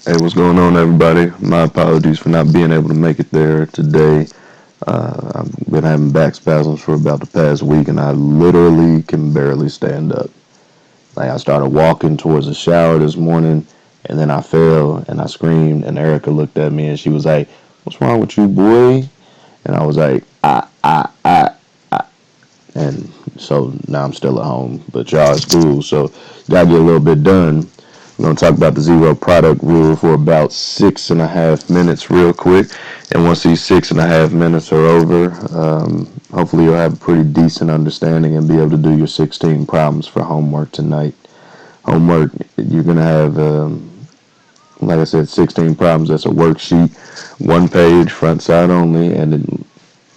Hey, what's going on, everybody? My apologies for not being able to make it there today. I've been having back spasms for about the past week, and I literally can barely stand up. Like, I started walking towards the shower this morning, and then I fell, and I screamed, and Erica looked at me, and she was like, "What's wrong with you, boy?" And I was like, and so now I'm still at home, but y'all at school, so gotta get a little bit done. I'm going to talk about the zero product rule for about 6.5 minutes real quick. And once these 6.5 minutes are over, hopefully you'll have a pretty decent understanding and be able to do your 16 problems for homework tonight. Homework, you're going to have, like I said, 16 problems. That's a worksheet, one page, front side only. And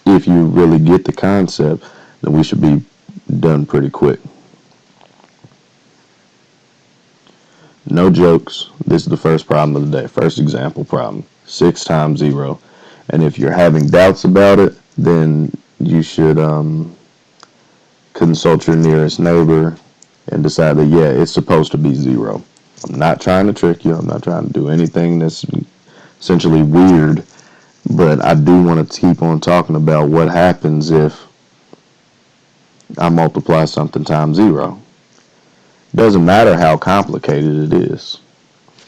if you really get the concept, then we should be done pretty quick. No jokes. This is the first problem of the day. First example problem. 6 times 0. And if you're having doubts about it, then you should consult your nearest neighbor and decide that, yeah, it's supposed to be 0. I'm not trying to trick you. I'm not trying to do anything that's essentially weird. But I do want to keep on talking about what happens if I multiply something times 0. Doesn't matter how complicated it is.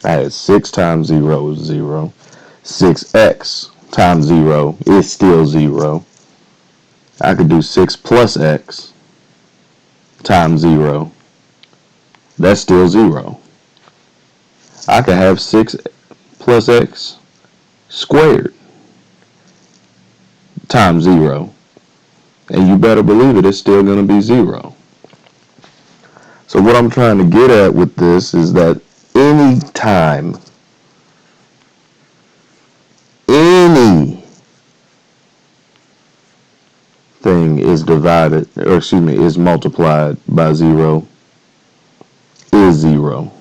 I had 6 times 0 is 0. 6x times 0 is still 0. I could do 6 plus x times 0. That's still 0. I could have 6 plus x squared times 0. And you better believe it, it's still going to be 0. So what I'm trying to get at with this is that any time anything is divided, or excuse me, is multiplied by 0 is 0.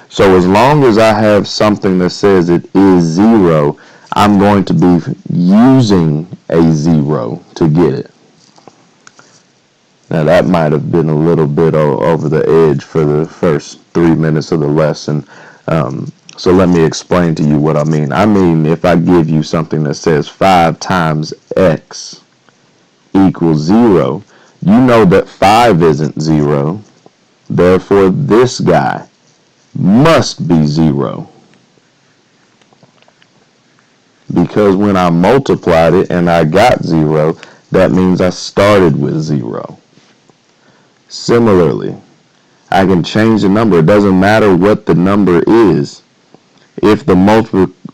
So as long as I have something that says it is 0, I'm going to be using a 0 to get it. Now that might have been a little bit over the edge for the first 3 minutes of the lesson. So let me explain to you what I mean. I mean, if I give you something that says 5 times x equals 0, you know that 5 isn't 0. Therefore, this guy must be 0. Because when I multiplied it and I got 0, that means I started with 0. Similarly, I can change the number. It doesn't matter what the number is. If the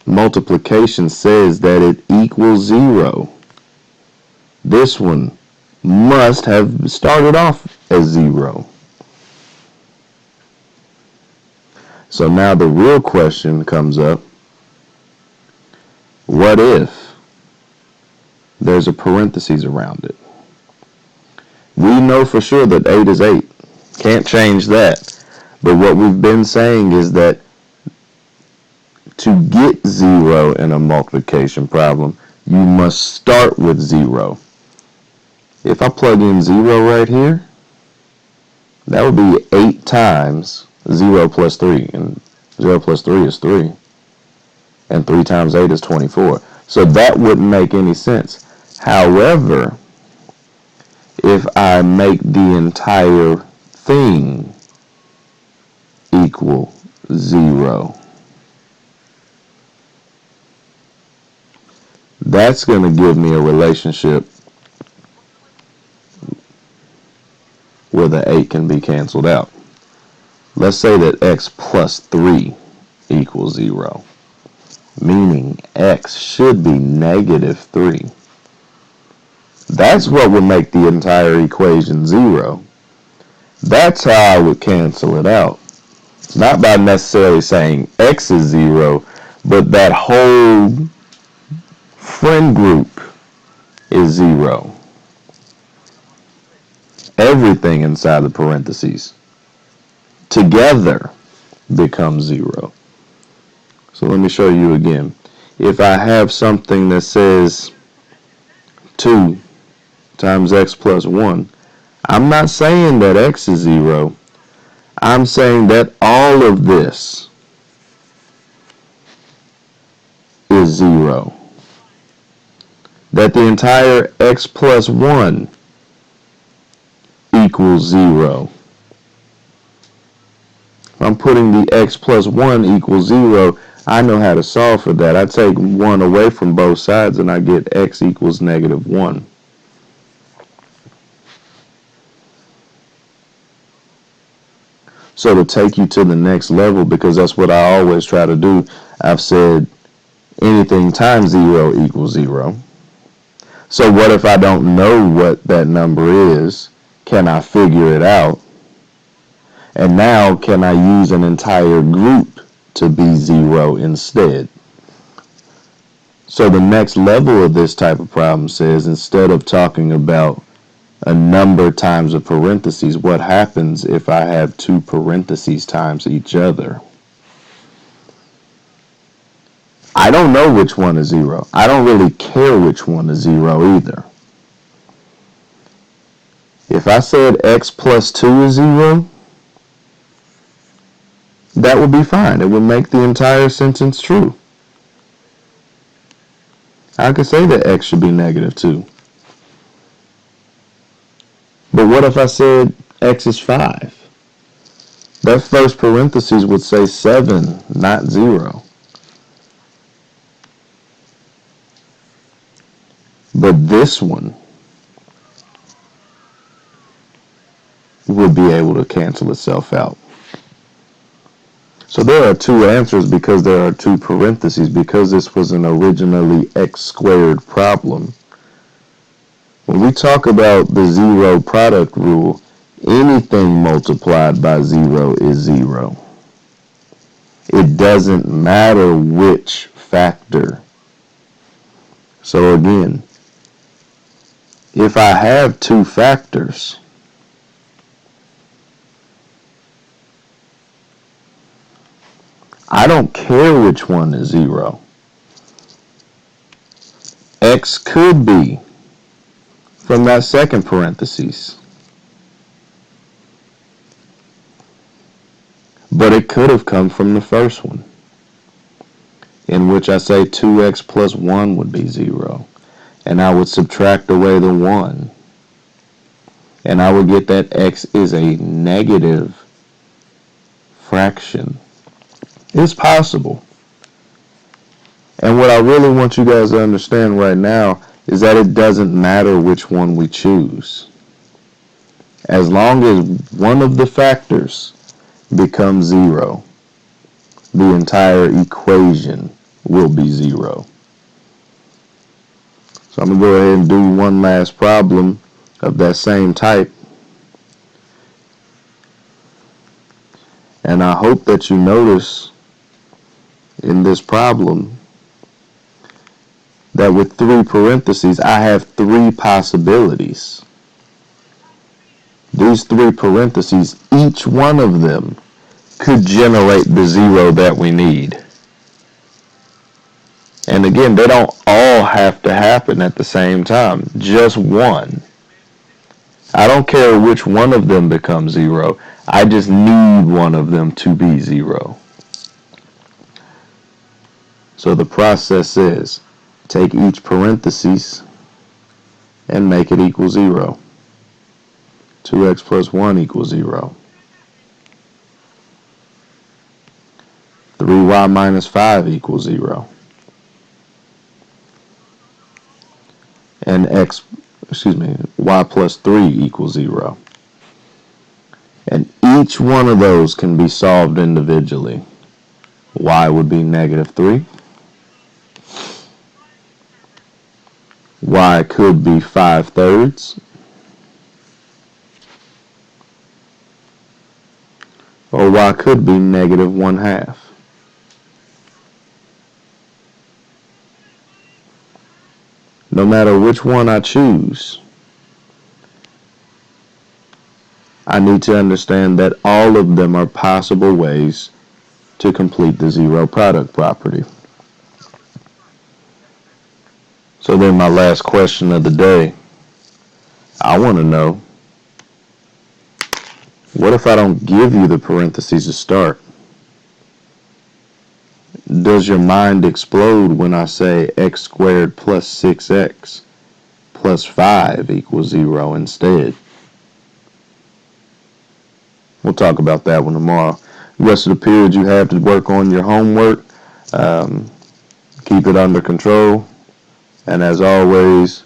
multiplication says that it equals 0, this one must have started off as 0. So now the real question comes up. What if there's a parentheses around it? We know for sure that 8 is 8. Can't change that. But what we've been saying is that to get 0 in a multiplication problem, you must start with 0. If I plug in 0 right here, that would be 8 times 0 plus 3. And 0 plus 3 is 3. And 3 times 8 is 24. So that wouldn't make any sense. However, if I make the entire thing equal 0, that's going to give me a relationship where the 8 can be canceled out. Let's say that x plus 3 equals 0, meaning x should be negative 3. That's what would make the entire equation 0. That's how I would cancel it out. Not by necessarily saying x is 0, but that whole friend group is 0. Everything inside the parentheses together becomes 0. So let me show you again. If I have something that says 2 times x plus 1. I'm not saying that x is 0. I'm saying that all of this is 0. That the entire x plus 1 equals 0. If I'm putting the x plus 1 equals 0, I know how to solve for that. I take 1 away from both sides and I get x equals negative 1. So to take you to the next level, because that's what I always try to do, I've said anything times 0 equals 0. So what if I don't know what that number is? Can I figure it out? And now can I use an entire group to be 0 instead? So the next level of this type of problem says, instead of talking about a number times a parentheses, what happens if I have two parentheses times each other? I don't know which one is 0. I don't really care which one is 0 either. If I said x plus 2 is 0, that would be fine. It would make the entire sentence true. I could say that x should be negative 2. But what if I said x is 5? That first parentheses would say 7, not 0. But this one would be able to cancel itself out. So there are two answers because there are two parentheses, because this was an originally x squared problem. When we talk about the zero product rule, anything multiplied by 0 is 0. It doesn't matter which factor. So again, if I have two factors, I don't care which one is 0. X could be from that second parentheses, but it could have come from the first one, in which I say 2x plus 1 would be 0, and I would subtract away the 1, and I would get that x is a negative fraction. It's possible. And what I really want you guys to understand right now is that it doesn't matter which one we choose. As long as one of the factors becomes 0, the entire equation will be 0. So I'm going to go ahead and do one last problem of that same type. And I hope that you notice in this problem that with 3 parentheses, I have 3 possibilities. These 3 parentheses, each one of them could generate the 0 that we need. And again, they don't all have to happen at the same time, just one. I don't care which one of them becomes 0. I just need one of them to be 0. So the process is, take each parenthesis and make it equal 0. 2x plus 1 equals 0. 3y minus 5 equals 0. And y plus 3 equals 0. And each one of those can be solved individually. Y would be negative 3. Y could be 5/3. Or y could be negative 1/2. No matter which one I choose, I need to understand that all of them are possible ways to complete the zero product property. So then my last question of the day, I want to know, what if I don't give you the parentheses to start? Does your mind explode when I say x squared plus 6x plus 5 equals 0 instead? We'll talk about that one tomorrow. The rest of the period you have to work on your homework. Keep it under control. And as always,